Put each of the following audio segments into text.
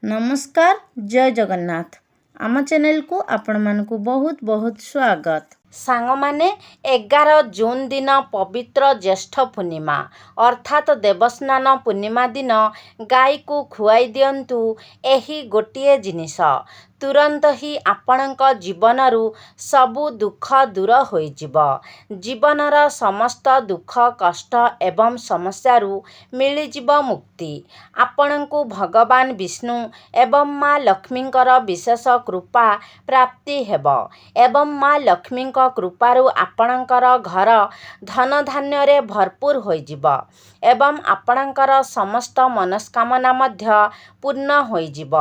नमस्कार जय जगन्नाथ आम चैनल को आपण मानकु बहुत बहुत स्वागत। सांग माने 11 जून दिन पवित्र ज्येष्ठ पूर्णिमा अर्थात देवस्नान पूर्णिमा दिन गाई को खुआई दियंतु एही गोटिए जिनिस तुरंत ही आपणक जीवनरू सबु दुख दूर होइजिब। जीवनर समस्त दुख कष्ट एवं समस्यारू मिलिजिब मुक्ति। आपणकु भगवान विष्णु एवं माँ लक्ष्मींकर विशेष कृपा प्राप्ति हेब एवं माँ लक्ष्मींक कृपारू आपणकर घर धन धान्य रे भरपूर होइजिब एवं आपणकर समस्त मनस्कामना मध्य पूर्ण होइजिब।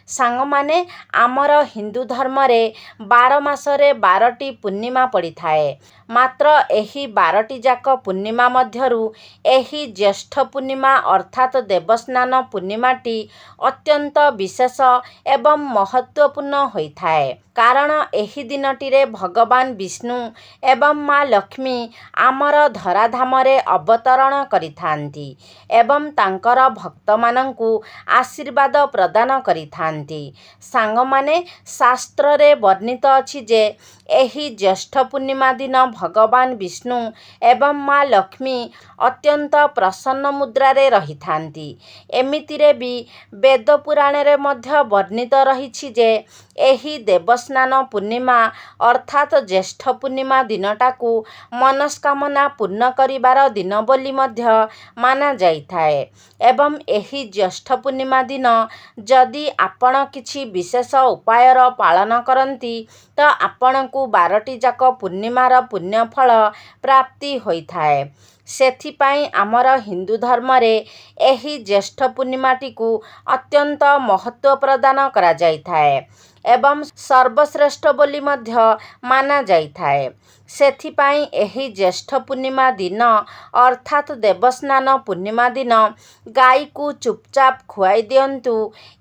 सांग माने आमर हिंदू धर्म रे 12 मासरे 12टी पूर्णिमा पड़ी थाए। मात्र एही 12टी जाक पूर्णिमा मध्यरू एही ज्येष्ठ पूर्णिमा अर्थात देवस्नान पूर्णिमाटी अत्यंत विशेष एवं महत्वपूर्ण होइथाए। कारण एही दिनटिरे भगवान विष्णु एवं माँ लक्ष्मी आमर धराधामरे अवतरण करिथांती एवं तांकर भक्तमानंकु आशीर्वाद प्रदान करिथांती। सांग माने शास्त्र रे वर्णित अछि जे एही ज्येष्ठ पूर्णिमा दिन भगवान विष्णु एवं माँ लक्ष्मी अत्यंत प्रसन्न मुद्रा रे रहिथांती। एमितिरे भी वेद पुराण रे मध्य वर्णित रहिछि जे एही देवस्नान पूर्णिमा अर्थात ज्येष्ठ पूर्णिमा दिनटाकू मनस्कामना पूर्ण करिबार दिन बोली मध्य माना जाइथाए एवं एही ज्येष्ठ पूर्णिमा दिन जदि आपण किछि विशेष उपायर पालन करंती तो आपणकू 12टी जाक पूर्णिमार पुण्य फल प्राप्ति होइथाए। सेथिपाई आमर हिंदू धर्म रे एही ज्येष्ठ पूर्णिमाटीकू अत्यंत महत्व प्रदान करा जाइथाए एवं सर्वश्रेष्ठ बोली मध्य माना जाइथाए। सेथिपाई एही ज्येष्ठ पूर्णिमा दिन अर्थात देवस्नान पूर्णिमा दिन गाई को चुपचाप खुआई दियंतु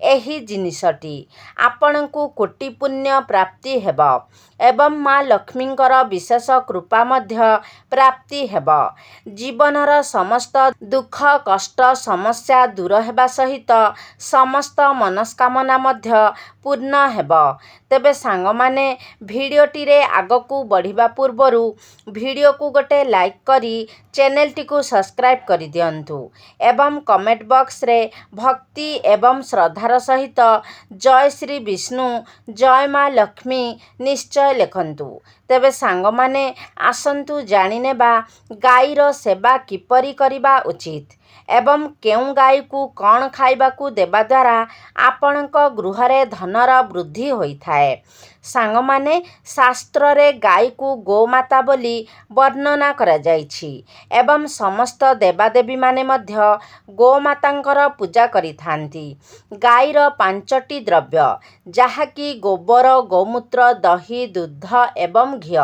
एही जिनिसटी आपणकू कोटि पुण्य प्राप्ति हेब एवं माँ लक्ष्मींकर विशेष कृपा मध्य प्राप्ति हेब। जीवनर समस्त दुख कष्ट समस्या दूर हेबा सहित समस्त मनस्कामना मध्य पूर्ण हेब। तेबे सांग माने भिडियोटी रे आगकू बढ़िबा पूर्वरु भिडियो को गोटे लाइक करी चैनल टी को सब्सक्राइब करि दियंतु एवं कमेंट बॉक्स रे भक्ति एवं श्रद्धार सहित जय श्री विष्णु जय माँ लक्ष्मी निश्चय लिखंतु। तेबे सांग माने आसंतु जानि नेबा गाईर सेवा किपरि करिबा उचित एवं केउं गाई को कौन खाइबा को देबा द्वारा आपणक गृहरे धनर वृद्धि होइथाए। सांग माने शास्त्र रे गाई को गोमाता बोली वर्णना करा जाइछि एवं समस्त देवादेवी माने मध्य गोमातांकर पूजा करिथांती। गाईर 5टी द्रव्य जाहाकि गोबर गोमूत्र दही दूध एवं घी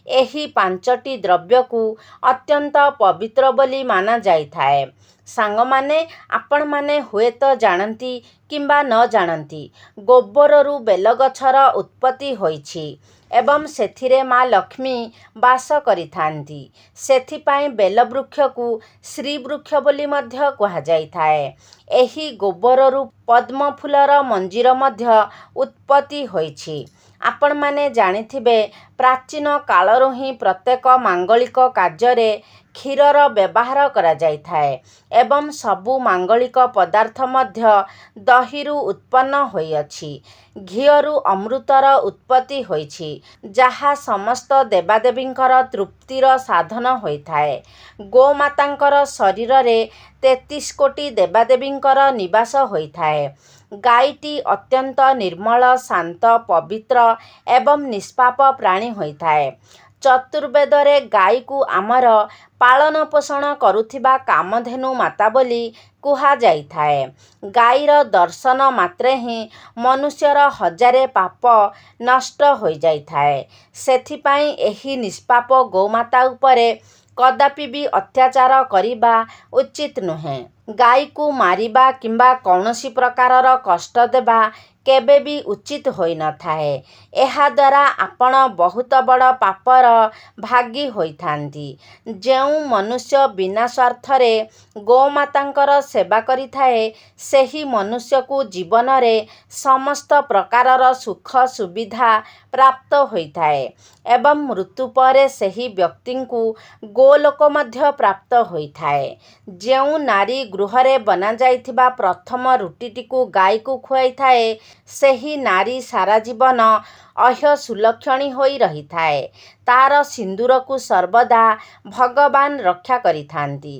एही 5टी द्रव्य को अत्यंत पवित्र बोली माना जाइथाए। सांग माने आपण माने हुए तो जानती किंबा न जानती गोबररू बेलगछर उत्पत्ति होइछि एवं सेथिरे माँ लक्ष्मी वास करिथांती। सेथिपाई बेलवृक्ष को श्री वृक्ष बोली मध्य कहा जाइथाए। एही गोबररू पद्म फूलर मंजीर मध्य उत्पत्ति होइछि। आपण माने जानिथिबे प्राचीन कालरू ही प्रत्येक मांगलिक कार्य क्षीरर व्यवहार करा जाइथाए एवं सबु मांगलिक पदार्थ मध्य दहीरू उत्पन्न होइअछि। घीयरू अमृतर उत्पत्ति होइछि जहा समस्त देवादेवींकर तृप्तिर साधन होइथाए। गोमातांकर शरीर रे 33 कोटी देवादेवींकर निवास होइथाए। गाईटी अत्यंत निर्मल शांत पवित्र एवं निष्पाप प्राणी होइथाए। चतुर्वेदरे गाई को आमर पालन पोषण करुथिबा कामधेनु माता बोली कुहा जाइथाए। गाईर दर्शन मात्रे ही मनुष्यर हजारे पाप नष्ट हो जाइथाए। सेथिपाई एही निष्पाप गोमाता उपरे कदापि भी अत्याचार करिबा उचित नुहे। ଗାଈକୁ ମାରିବା କିମ୍ବା କୌଣସି ପ୍ରକାରର କଷ୍ଟ ଦେବା କେବେ ବି ଉଚିତ ହୋଇନଥାଏ। ଏହାଦ୍ୱାରା ଆପଣ ବହୁତ ବଡ଼ ପାପର ଭାଗୀ ହୋଇଥାନ୍ତି। ଯେଉଁ ମନୁଷ୍ୟ ବିନା ସ୍ୱାର୍ଥରେ ଗୋମାତାଙ୍କର ସେବା କରିଥାଏ, ସେହି ମନୁଷ୍ୟକୁ ଜୀବନରେ ସମସ୍ତ ପ୍ରକାରର ସୁଖ ସୁବିଧା ପ୍ରାପ୍ତ ହୋଇଥାଏ ଏବଂ ମୃତ୍ୟୁ ପରେ ସେହି ବ୍ୟକ୍ତିଙ୍କୁ ଗୋଲୋକ ମଧ୍ୟ ପ୍ରାପ୍ତ ହୋଇଥାଏ। ଯେଉଁ ନାରୀ ଗୃହରେ ବନାଯାଇଥିବା ପ୍ରଥମ ରୁଟିଟିକୁ ଗାଈକୁ ଖୁଆଇଥାଏ, ସେହି ନାରୀ ସାରା ଜୀବନ ଅହ୍ୟ-ସୁଲକ୍ଷଣୀ ହୋଇ ରହିଥାଏ। ତା'ର ସିନ୍ଦୂରକୁ ସର୍ବଦା ଭଗବାନ ରକ୍ଷା କରିଥାନ୍ତି।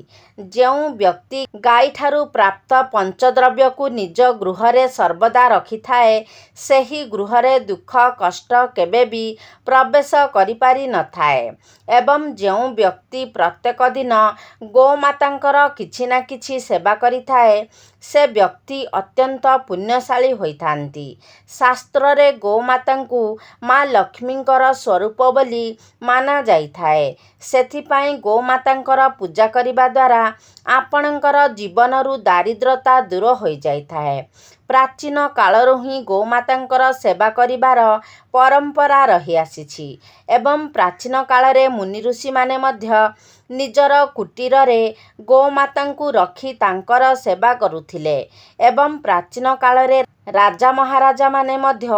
ଯେଉଁ ବ୍ୟକ୍ତି ଗାଈଠାରୁ ପ୍ରାପ୍ତ ପଞ୍ଚଦ୍ରବ୍ୟକୁ ନିଜ ଗୃହରେ ସର୍ବଦା ରଖିଥାଏ, ସେହି ଗୃହରେ ଦୁଃଖ କଷ୍ଟ କେବେ ବି ପ୍ରବେଶ କରିପାରିନଥାଏ ଏବଂ ଯେଉଁ ବ୍ୟକ୍ତି ପ୍ରତ୍ୟେକ ଦିନ ଗୋମାତାଙ୍କର କିଛି ନା କିଛି ସେବା କରିଥାଏ, ସେ ବ୍ୟକ୍ତି ଅତ୍ୟନ୍ତ ପୁଣ୍ୟଶାଳୀ ହୋଇଥାନ୍ତି। ଶାସ୍ତ୍ରରେ ଗୋମାତାଙ୍କୁ ମା ଲକ୍ଷ୍ମୀଙ୍କର ସ୍ୱରୂପ ବୋଲି ମାନାଯାଇଥାଏ। ସେଥିପାଇଁ ଗୋମାତାଙ୍କର ପୂଜା କରିବା ଦ୍ୱାରା ଆପଣଙ୍କର ଜୀବନରୁ ଦାରିଦ୍ର୍ୟତା ଦୂର ହୋଇଯାଇଥାଏ। ପ୍ରାଚୀନ କାଳରୁ ହିଁ ଗୋମାତାଙ୍କର ସେବା କରିବାର ପରମ୍ପରା ରହିଆସିଛି ଏବଂ ପ୍ରାଚୀନ କାଳରେ ମୁନି ଋଷିମାନେ ମଧ୍ୟ ନିଜର କୁଟୀରରେ ଗୋମାତାଙ୍କୁ ରଖି ତାଙ୍କର ସେବା କରୁଥିଲେ ଏବଂ ପ୍ରାଚୀନ କାଳରେ ରାଜା ମହାରାଜାମାନେ ମଧ୍ୟ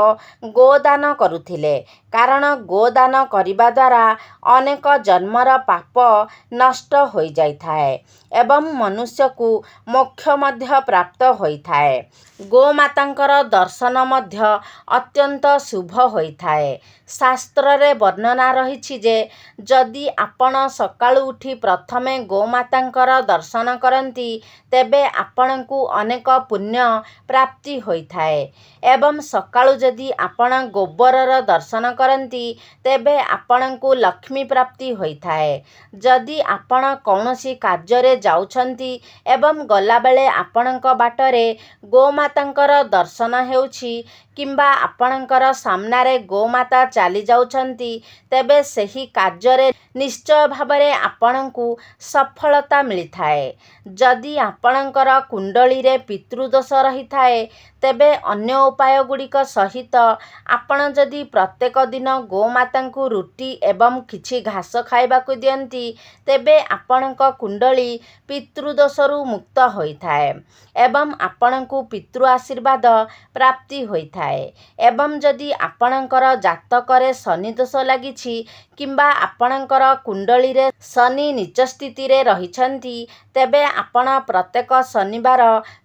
ଗୋଦାନ କରୁଥିଲେ, କାରଣ ଗୋଦାନ କରିବା ଦ୍ୱାରା ଅନେକ ଜନ୍ମର ପାପ ନଷ୍ଟ ହୋଇଯାଇଥାଏ ଏବଂ ମନୁଷ୍ୟକୁ ମୋକ୍ଷ ମଧ୍ୟ ପ୍ରାପ୍ତ ହୋଇଥାଏ। ଗୋମାତାଙ୍କର ଦର୍ଶନ ମଧ୍ୟ ଅତ୍ୟନ୍ତ ଶୁଭ ହୋଇଥାଏ। ଶାସ୍ତ୍ରରେ ବର୍ଣ୍ଣନା ରହିଛି ଯେ ଯଦି ଆପଣ ସକାଳୁ ଉଠି ପ୍ରଥମେ ଗୋମାତାଙ୍କର ଦର୍ଶନ କରନ୍ତି, ତେବେ ଆପଣଙ୍କୁ ଅନେକ ପୁଣ୍ୟ ପ୍ରାପ୍ତି ହୋଇଥାଏ ଏବଂ ସକାଳୁ ଯଦି ଆପଣ ଗୋବରର ଦର୍ଶନ କରନ୍ତି, ତେବେ ଆପଣଙ୍କୁ ଲକ୍ଷ୍ମୀ ପ୍ରାପ୍ତି ହୋଇଥାଏ। ଯଦି ଆପଣ କୌଣସି କାର୍ଯ୍ୟରେ ଯାଉଛନ୍ତି ଏବଂ ଗଲାବେଳେ ଆପଣଙ୍କ ବାଟରେ ଗୋମାତାଙ୍କର ଦର୍ଶନ ହେଉଛି କିମ୍ବା ଆପଣଙ୍କର ସାମ୍ନାରେ ଗୋମାତା ଚାଲିଯାଉଛନ୍ତି, ତେବେ ସେହି କାର୍ଯ୍ୟରେ ନିଶ୍ଚୟ ଭାବରେ ଆପଣଙ୍କୁ ସଫଳତା ମିଳିଥାଏ। ଯଦି ଆପଣଙ୍କର କୁଣ୍ଡଳୀରେ ପିତୃଦୋଷ ରହିଥାଏ, ତେବେ ଅନ୍ୟ ଉପାୟଗୁଡ଼ିକ ସହିତ ଆପଣ ଯଦି ପ୍ରତ୍ୟେକ ଦିନ ଗୋମାତାଙ୍କୁ ରୁଟି ଏବଂ କିଛି ଘାସ ଖାଇବାକୁ ଦିଅନ୍ତି, ତେବେ ଆପଣଙ୍କ କୁଣ୍ଡଳୀ ପିତୃଦୋଷରୁ ମୁକ୍ତ ହୋଇଥାଏ ଏବଂ ଆପଣଙ୍କୁ ପିତୃ ଆଶୀର୍ବାଦ ପ୍ରାପ୍ତି ହୋଇଥାଏ। ଏବଂ ଯଦି ଆପଣଙ୍କର ଜାତକରେ ଶନି ଦୋଷ ଲାଗିଛି କିମ୍ବା ଆପଣଙ୍କର କୁଣ୍ଡଳୀରେ ଶନି ନୀଚ ସ୍ଥିତିରେ ରହିଛନ୍ତି, ତେବେ ଆପଣ ପ୍ରତ୍ୟେକ ଶନିବାର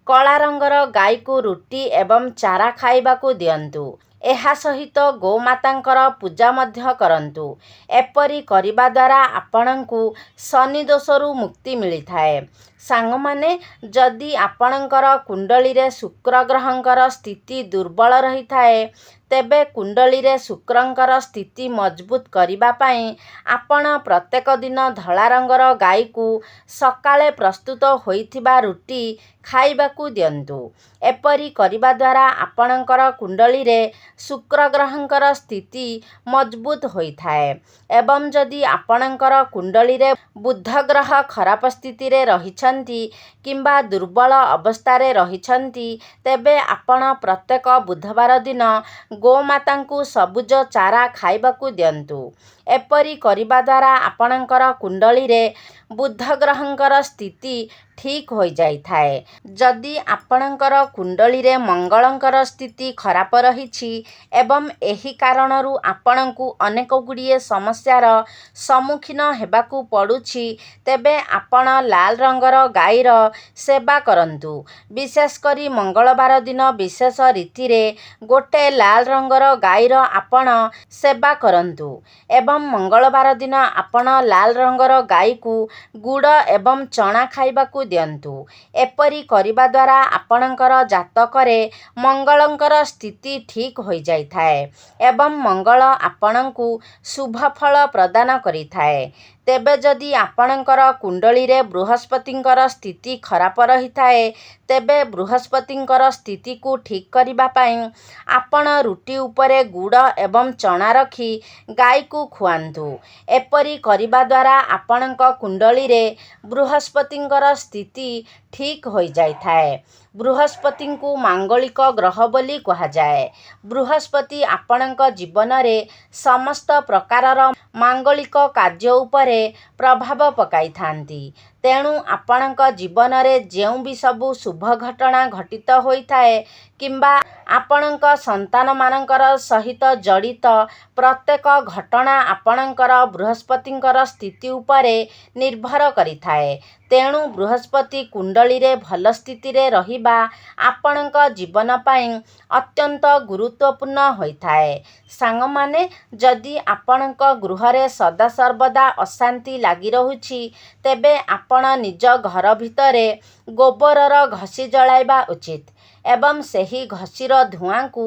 କଳା ରଙ୍ଗର ଗାଈକୁ ରୁଟି ଏବଂ ଚାରା ଖାଇବାକୁ ଦିଅନ୍ତୁ। ଏହା ସହିତ ଗୋମାତାଙ୍କର ପୂଜା ମଧ୍ୟ କରନ୍ତୁ। ଏପରି କରିବା ଦ୍ୱାରା ଆପଣଙ୍କୁ ଶନି ଦୋଷରୁ ମୁକ୍ତି ମିଳିଥାଏ। ସାଙ୍ଗମାନେ, ଯଦି ଆପଣଙ୍କର କୁଣ୍ଡଳୀରେ ଶୁକ୍ର ଗ୍ରହଙ୍କର ସ୍ଥିତି ଦୁର୍ବଳ ରହିଥାଏ, ତେବେ କୁଣ୍ଡଳୀରେ ଶୁକ୍ରଙ୍କର ସ୍ଥିତି ମଜବୁତ କରିବା ପାଇଁ ଆପଣ ପ୍ରତ୍ୟେକ ଦିନ ଧଳା ରଙ୍ଗର ଗାଈକୁ ସକାଳେ ପ୍ରସ୍ତୁତ ହୋଇଥିବା ରୁଟି ଖାଇବାକୁ ଦିଅନ୍ତୁ। ଏପରି କରିବା ଦ୍ୱାରା ଆପଣଙ୍କର କୁଣ୍ଡଳୀରେ ଶୁକ୍ର ଗ୍ରହଙ୍କର ସ୍ଥିତି ମଜବୁତ ହୋଇଥାଏ ଏବଂ ଯଦି ଆପଣଙ୍କର କୁଣ୍ଡଳୀରେ ବୁଧ ଗ୍ରହ ଖରାପ ସ୍ଥିତିରେ ରହିଛନ୍ତି କିମ୍ବା ଦୁର୍ବଳ ଅବସ୍ଥାରେ ରହିଛନ୍ତି, ତେବେ ଆପଣ ପ୍ରତ୍ୟେକ ବୁଧବାର ଦିନ ଗୋମାତାଙ୍କୁ ସବୁଜ ଚାରା ଖାଇବାକୁ ଦିଅନ୍ତୁ। ଏପରି କରିବା ଦ୍ୱାରା ଆପଣଙ୍କର କୁଣ୍ଡଳୀରେ ବୁଧ ଗ୍ରହଙ୍କର ସ୍ଥିତି ଠିକ୍ ହୋଇଯାଇଥାଏ। ଯଦି ଆପଣଙ୍କର କୁଣ୍ଡଳୀରେ ମଙ୍ଗଳଙ୍କର ସ୍ଥିତି ଖରାପ ରହିଛି ଏବଂ ଏହି କାରଣରୁ ଆପଣଙ୍କୁ ଅନେକ ଗୁଡ଼ିଏ ସମସ୍ୟାର ସମ୍ମୁଖୀନ ହେବାକୁ ପଡ଼ୁଛି, ତେବେ ଆପଣ ଲାଲ ରଙ୍ଗର ଗାଈର ସେବା କରନ୍ତୁ। ବିଶେଷ କରି ମଙ୍ଗଳବାର ଦିନ ବିଶେଷ ରୀତିରେ ଗୋଟେ ଲାଲ ରଙ୍ଗର ଗାଈର ଆପଣ ସେବା କରନ୍ତୁ ଏବଂ ମଙ୍ଗଳବାର ଦିନ ଆପଣ ଲାଲ ରଙ୍ଗର ଗାଈକୁ ଗୁଡ଼ ଏବଂ ଚଣା ଖାଇବାକୁ ଦିଅନ୍ତୁ। ଏପରି କରିବା ଦ୍ୱାରା ଆପଣଙ୍କର ଜାତକରେ ମଙ୍ଗଳଙ୍କର ସ୍ଥିତି ଠିକ୍ ହୋଇଯାଇଥାଏ ଏବଂ ମଙ୍ଗଳ ଆପଣଙ୍କୁ ଶୁଭ ଫଳ ପ୍ରଦାନ କରିଥାଏ। ତେବେ ଯଦି ଆପଣଙ୍କର କୁଣ୍ଡଳୀରେ ବୃହସ୍ପତିଙ୍କର ସ୍ଥିତି ଖରାପ ରହିଥାଏ, ତେବେ ବୃହସ୍ପତିଙ୍କର ସ୍ଥିତିକୁ ଠିକ୍ କରିବା ପାଇଁ ଆପଣ ରୁଟି ଉପରେ ଗୁଡ଼ ଏବଂ ଚଣା ରଖି ଗାଈକୁ ଖୁଆନ୍ତୁ। ଏପରି କରିବା ଦ୍ୱାରା ଆପଣଙ୍କ କୁଣ୍ଡଳୀରେ ବୃହସ୍ପତିଙ୍କର ସ୍ଥିତି ଠିକ୍ ହୋଇଯାଇଥାଏ। ବୃହସ୍ପତିଙ୍କୁ ମାଙ୍ଗଳିକ ଗ୍ରହ ବୋଲି କୁହାଯାଏ। ବୃହସ୍ପତି ଆପଣଙ୍କ ଜୀବନରେ ସମସ୍ତ ପ୍ରକାରର ମାଙ୍ଗଳିକ କାର୍ଯ୍ୟ ଉପରେ ପ୍ରଭାବ ପକାଇଥାନ୍ତି। ତେଣୁ ଆପଣଙ୍କ ଜୀବନରେ ଯେଉଁ ବି ସବୁ ଶୁଭ ଘଟଣା ଘଟିତ ହୋଇଥାଏ କିମ୍ବା ଆପଣଙ୍କ ସନ୍ତାନମାନଙ୍କର ସହିତ ଜଡ଼ିତ ପ୍ରତ୍ୟେକ ଘଟଣା ଆପଣଙ୍କର ବୃହସ୍ପତିଙ୍କର ସ୍ଥିତି ଉପରେ ନିର୍ଭର କରିଥାଏ। ତେଣୁ ବୃହସ୍ପତି କୁଣ୍ଡଳୀରେ ଭଲ ସ୍ଥିତିରେ ରହିବା ଆପଣଙ୍କ ଜୀବନ ପାଇଁ ଅତ୍ୟନ୍ତ ଗୁରୁତ୍ୱପୂର୍ଣ୍ଣ ହୋଇଥାଏ। ସାଙ୍ଗମାନେ, ଯଦି ଆପଣଙ୍କ ଗୃହରେ ସଦାସର୍ବଦା ଅଶାନ୍ତି ଲାଗି ରହୁଛି, ତେବେ ଆପଣ ନିଜ ଘର ଭିତରେ ଗୋବରର ଘଷି ଜଳାଇବା ଉଚିତ ଏବଂ ସେହି ଘଷିର ଧୂଆଁକୁ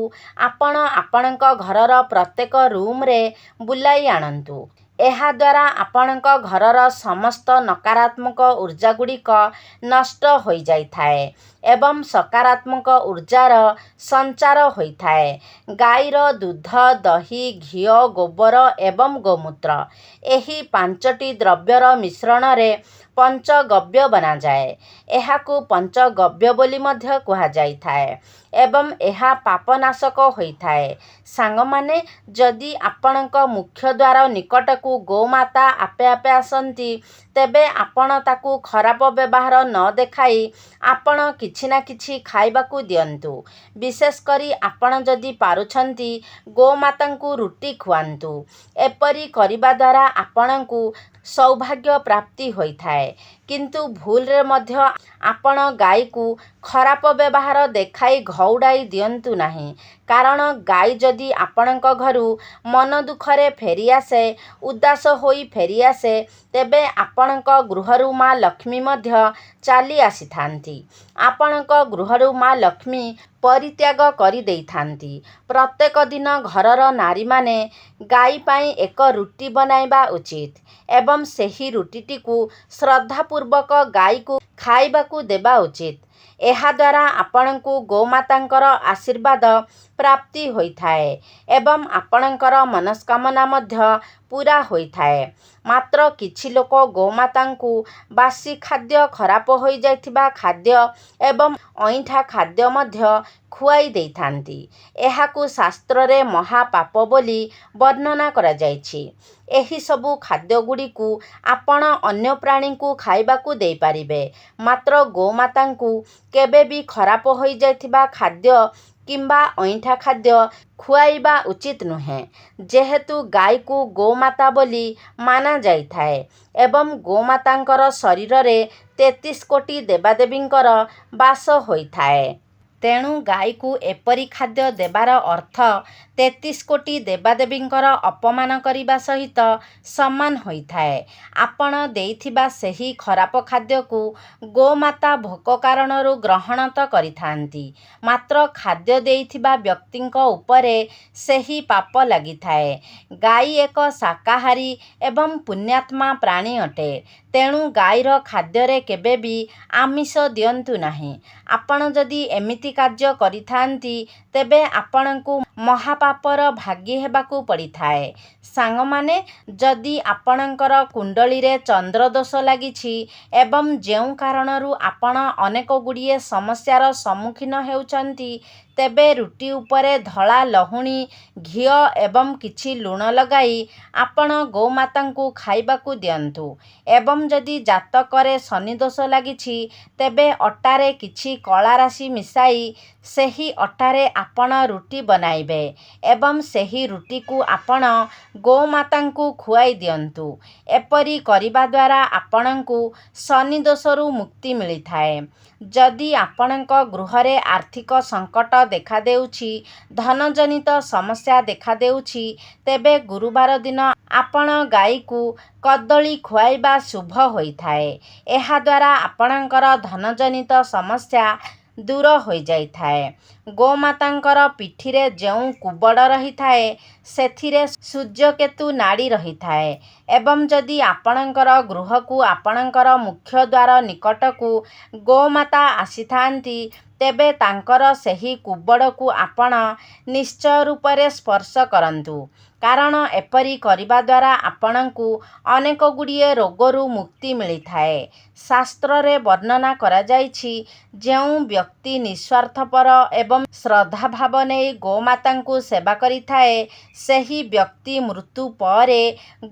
ଆପଣ ଆପଣଙ୍କ ଘରର ପ୍ରତ୍ୟେକ ରୁମ୍ରେ ବୁଲାଇ ଆଣନ୍ତୁ। ଏହାଦ୍ୱାରା ଆପଣଙ୍କ ଘରର ସମସ୍ତ ନକାରାତ୍ମକ ଉର୍ଜାଗୁଡ଼ିକ ନଷ୍ଟ ହୋଇଯାଇଥାଏ ଏବଂ ସକାରାତ୍ମକ ଉର୍ଜାର ସଞ୍ଚାର ହୋଇଥାଏ। ଗାଈର ଦୁଧ, ଦହି, ଘିଅ, ଗୋବର ଏବଂ ଗୋମୂତ୍ର ଏହି 5ଟି ଦ୍ରବ୍ୟର ମିଶ୍ରଣରେ ପଞ୍ଚଗବ୍ୟ ବନାଯାଏ। ଏହାକୁ ପଞ୍ଚଗବ୍ୟ ବୋଲି ମଧ୍ୟ କୁହାଯାଇଥାଏ ଏବଂ ଏହା ପାପନାଶକ ହୋଇଥାଏ। ସାଙ୍ଗମାନେ, ଯଦି ଆପଣଙ୍କ ମୁଖ୍ୟ ଦ୍ୱାର ନିକଟକୁ ଗୋମାତା ଆପେ ଆପେ ଆସନ୍ତି, ତେବେ ଆପଣ ତାକୁ ଖରାପ ବ୍ୟବହାର ନ ଦେଖାଇ ଆପଣ କିଛି ନା କିଛି ଖାଇବାକୁ ଦିଅନ୍ତୁ। ବିଶେଷ କରି ଆପଣ ଯଦି ପାରୁଛନ୍ତି ଗୋମାତାଙ୍କୁ ରୁଟି ଖୁଆନ୍ତୁ। ଏପରି କରିବା ଦ୍ୱାରା ଆପଣଙ୍କୁ ସୌଭାଗ୍ୟ ପ୍ରାପ୍ତି ହୋଇଥାଏ। କିନ୍ତୁ ଭୁଲରେ ମଧ୍ୟ ଆପଣ ଗାଈକୁ ଖରାପ ବ୍ୟବହାର ଦେଖାଇ ଘଉଡ଼ାଇ ଦିଅନ୍ତୁ ନାହିଁ। କାରଣ ଗାଈ ଯଦି ଆପଣଙ୍କ ଘରୁ ମନ ଦୁଃଖରେ ଫେରିଆସେ, ଉଦାସ ହୋଇ ଫେରିଆସେ, ତେବେ ଆପଣଙ୍କ ଗୃହରୁ ମା ଲକ୍ଷ୍ମୀ ମଧ୍ୟ ଚାଲି ଆସିଥାନ୍ତି। ଆପଣଙ୍କ ଗୃହରୁ ମା ଲକ୍ଷ୍ମୀ ପରିତ୍ୟାଗ କରିଦେଇଥାନ୍ତି। ପ୍ରତ୍ୟେକ ଦିନ ଘରର ନାରୀମାନେ ଗାଈ ପାଇଁ ଏକ ରୁଟି ବନାଇବା ଉଚିତ ଏବଂ ସେହି ରୁଟିଟିକୁ ଶ୍ରଦ୍ଧାପୂର୍ବକ ଗାଈକୁ ଖାଇବାକୁ ଦେବା ଉଚିତ। ଏହାଦ୍ୱାରା ଆପଣଙ୍କୁ ଗୋମାତାଙ୍କର ଆଶୀର୍ବାଦ ପ୍ରାପ୍ତି ହୋଇଥାଏ ଏବଂ ଆପଣଙ୍କର ମନସ୍କାମନା ମଧ୍ୟ ପୂରା ହୋଇଥାଏ। ମାତ୍ର କିଛି ଲୋକ ଗୋମାତାଙ୍କୁ ବାସି ଖାଦ୍ୟ, ଖରାପ ହୋଇଯାଇଥିବା ଖାଦ୍ୟ ଏବଂ ଅଇଁଠା ଖାଦ୍ୟ ମଧ୍ୟ ଖୁଆଇ ଦେଇଥାନ୍ତି। ଏହାକୁ ଶାସ୍ତ୍ରରେ ମହାପାପ ବୋଲି ବର୍ଣ୍ଣନା କରାଯାଇଛି। ଏହିସବୁ ଖାଦ୍ୟଗୁଡ଼ିକୁ ଆପଣ ଅନ୍ୟ ପ୍ରାଣୀଙ୍କୁ ଖାଇବାକୁ ଦେଇପାରିବେ, ମାତ୍ର ଗୋମାତାଙ୍କୁ କେବେ ବି ଖରାପ ହୋଇଯାଇଥିବା ଖାଦ୍ୟ କିମ୍ବା ଅଇଁଠା ଖାଦ୍ୟ ଖୁଆଇବା ଉଚିତ ନୁହେଁ। ଯେହେତୁ ଗାଈକୁ ଗୋମାତା ବୋଲି ମାନାଯାଇଥାଏ ଏବଂ ଗୋମାତାଙ୍କର ଶରୀରରେ 33 କୋଟି ଦେବାଦେବୀଙ୍କର ବାସ ହୋଇଥାଏ। ତେଣୁ ଗାଈକୁ ଏପରି ଖାଦ୍ୟ ଦେବାର ଅର୍ଥ 33 କୋଟି ଦେବାଦେବୀଙ୍କର ଅପମାନ କରିବା ସହିତ ସମାନ ହୋଇଥାଏ। ଆପଣ ଦେଇଥିବା ସେହି ଖରାପ ଖାଦ୍ୟକୁ ଗୋମାତା ଭୋକ କାରଣରୁ ଗ୍ରହଣ ତ କରିଥାନ୍ତି, ମାତ୍ର ଖାଦ୍ୟ ଦେଇଥିବା ବ୍ୟକ୍ତିଙ୍କ ଉପରେ ସେହି ପାପ ଲାଗିଥାଏ। ଗାଈ ଏକ ଶାକାହାରୀ ଏବଂ ପୁଣ୍ୟାତ୍ମା ପ୍ରାଣୀ ଅଟେ। ତେଣୁ ଗାଈର ଖାଦ୍ୟରେ କେବେ ବି ଆମିଷ ଦିଅନ୍ତୁ ନାହିଁ। ଆପଣ ଯଦି ଏମିତି କାର୍ଯ୍ୟ କରିଥାନ୍ତି, ତେବେ ଆପଣଙ୍କୁ ମହାପାପର ଭାଗୀ ହେବାକୁ ପଡ଼ିଥାଏ। ସାଙ୍ଗମାନେ, ଯଦି ଆପଣଙ୍କର କୁଣ୍ଡଳୀରେ ଚନ୍ଦ୍ରଦୋଷ ଲାଗିଛି ଏବଂ ଯେଉଁ କାରଣରୁ ଆପଣ ଅନେକଗୁଡ଼ିଏ ସମସ୍ୟାର ସମ୍ମୁଖୀନ ହେଉଛନ୍ତି, ତେବେ ରୁଟି ଉପରେ ଧଳା ଲହୁଣୀ, ଘିଅ ଏବଂ କିଛି ଲୁଣ ଲଗାଇ ଆପଣ ଗୋମାତାଙ୍କୁ ଖାଇବାକୁ ଦିଅନ୍ତୁ। ଏବଂ ଯଦି ଜାତକରେ ଶନିଦୋଷ ଲାଗିଛି, ତେବେ ଅଟାରେ କିଛି କଳା ରାଶି ମିଶାଇ ସେହି ଅଟାରେ ଆପଣ ରୁଟି ବନାଇବେ ଏବଂ ସେହି ରୁଟିକୁ ଆପଣ ଗୋମାତାଙ୍କୁ ଖୁଆଇ ଦିଅନ୍ତୁ। ଏପରି କରିବା ଦ୍ୱାରା ଆପଣଙ୍କୁ ଶନିଦୋଷରୁ ମୁକ୍ତି ମିଳିଥାଏ। ଯଦି ଆପଣଙ୍କ ଗୃହରେ ଆର୍ଥିକ ସଙ୍କଟ ଦେଖାଦେଉଛି, ଧନଜନିତ ସମସ୍ୟା ଦେଖାଦେଉଛି, ତେବେ ଗୁରୁବାର ଦିନ ଆପଣ ଗାଈକୁ କଦଳୀ ଖୁଆଇବା ଶୁଭ ହୋଇଥାଏ। ଏହାଦ୍ୱାରା ଆପଣଙ୍କର ଧନଜନିତ ସମସ୍ୟା ଦୂର ହୋଇଯାଇଥାଏ। ଗୋମାତାଙ୍କର ପିଠିରେ ଯେଉଁ କୁବଡ଼ ରହିଥାଏ ସେଥିରେ ସୂର୍ଯ୍ୟକେତୁ ନାଡ଼ି ରହିଥାଏ ଏବଂ ଯଦି ଆପଣଙ୍କର ଗୃହକୁ ଆପଣଙ୍କର ମୁଖ୍ୟ ଦ୍ୱାର ନିକଟକୁ ଗୋମାତା ଆସିଥାନ୍ତି ତେବେ ତାଙ୍କର ସେହି କୁବଡ଼କୁ ଆପଣ ନିଶ୍ଚୟ ରୂପରେ ସ୍ପର୍ଶ କରନ୍ତୁ, କାରଣ ଏପରି କରିବା ଦ୍ୱାରା ଆପଣଙ୍କୁ ଅନେକ ଗୁଡ଼ିଏ ରୋଗରୁ ମୁକ୍ତି ମିଳିଥାଏ। ଶାସ୍ତ୍ରରେ ବର୍ଣ୍ଣନା କରାଯାଇଛି, ଯେଉଁ ବ୍ୟକ୍ତି ନିଃସ୍ୱାର୍ଥପର ଏବଂ ଶ୍ରଦ୍ଧାଭାବ ନେଇ ଗୋମାତାଙ୍କୁ ସେବା କରିଥାଏ ସେହି ବ୍ୟକ୍ତି ମୃତ୍ୟୁ ପରେ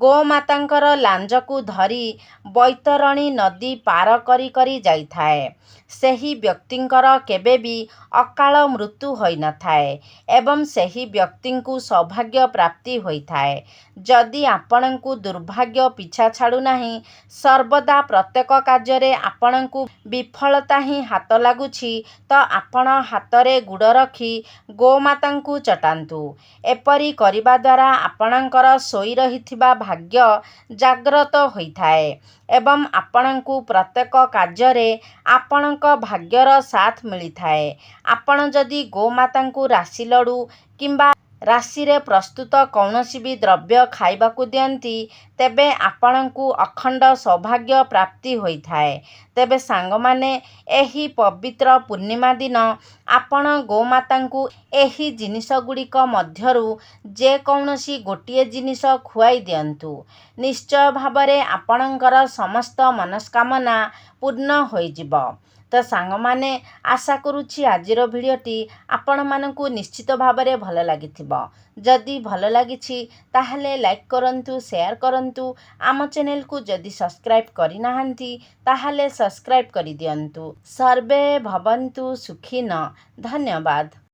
ଗୋମାତାଙ୍କର ଲାଞ୍ଜକୁ ଧରି ବୈତରଣୀ ନଦୀ ପାର କରି କରି ଯାଇଥାଏ। ସେହି ବ୍ୟକ୍ତିଙ୍କର କେବେ ବି ଅକାଳ ମୃତ୍ୟୁ ହୋଇନଥାଏ ଏବଂ ସେହି ବ୍ୟକ୍ତିଙ୍କୁ ସୌଭାଗ୍ୟ ପ୍ରାପ୍ତି ହୋଇଥାଏ। ଯଦି ଆପଣଙ୍କୁ ଦୁର୍ଭାଗ୍ୟ ପିଛା ଛାଡ଼ୁନାହିଁ, ସର୍ବଦା ପ୍ରତ୍ୟେକ କାର୍ଯ୍ୟରେ ଆପଣଙ୍କୁ ବିଫଳତା ହିଁ ହାତ ଲାଗୁଛି, ତ ଆପଣ ହାତରେ ଗୁଡ଼ ରଖି ଗୋମାତାଙ୍କୁ ଚଟାନ୍ତୁ। ଏପରି କରିବା ଦ୍ୱାରା ଆପଣଙ୍କର ଶୋଇ ରହିଥିବା ଭାଗ୍ୟ ଜାଗ୍ରତ ହୋଇଥାଏ ଏବଂ ଆପଣଙ୍କୁ ପ୍ରତ୍ୟେକ କାର୍ଯ୍ୟରେ ଆପଣଙ୍କ ଭାଗ୍ୟର ସାଥ ମିଳିଥାଏ। ଆପଣ ଯଦି ଗୋମାତାଙ୍କୁ ରାଶି ଲଡ଼ୁ କିମ୍ବା ରାଶିରେ ପ୍ରସ୍ତୁତ କୌଣସି ବି ଦ୍ରବ୍ୟ ଖାଇବାକୁ ଦିଅନ୍ତି ତେବେ ଆପଣଙ୍କୁ ଅଖଣ୍ଡ ସୌଭାଗ୍ୟ ପ୍ରାପ୍ତି ହୋଇଥାଏ। ତେବେ ସାଙ୍ଗମାନେ, ଏହି ପବିତ୍ର ପୂର୍ଣ୍ଣିମା ଦିନ ଆପଣ ଗୋମାତାଙ୍କୁ ଏହି ଜିନିଷଗୁଡ଼ିକ ମଧ୍ୟରୁ ଯେକୌଣସି ଗୋଟିଏ ଜିନିଷ ଖୁଆଇ ଦିଅନ୍ତୁ। ନିଶ୍ଚୟ ଭାବରେ ଆପଣଙ୍କର ସମସ୍ତ ମନସ୍କାମନା ପୂର୍ଣ୍ଣ ହୋଇଯିବ। ତ ସାଙ୍ଗମାନେ, ଆଶା କରୁଛି ଆଜିର ଭିଡ଼ିଓଟି ଆପଣମାନଙ୍କୁ ନିଶ୍ଚିତ ଭାବରେ ଭଲ ଲାଗିଥିବ। ଯଦି ଭଲ ଲାଗିଛି ତାହେଲେ ଲାଇକ୍ କରନ୍ତୁ, ସେୟାର କରନ୍ତୁ। ଆମ ଚ୍ୟାନେଲକୁ ଯଦି ସବସ୍କ୍ରାଇବ୍ କରିନାହାନ୍ତି ତାହେଲେ ସବସ୍କ୍ରାଇବ୍ କରିଦିଅନ୍ତୁ। ସର୍ବେ ଭବନ୍ତୁ ସୁଖିନଃ। ଧନ୍ୟବାଦ।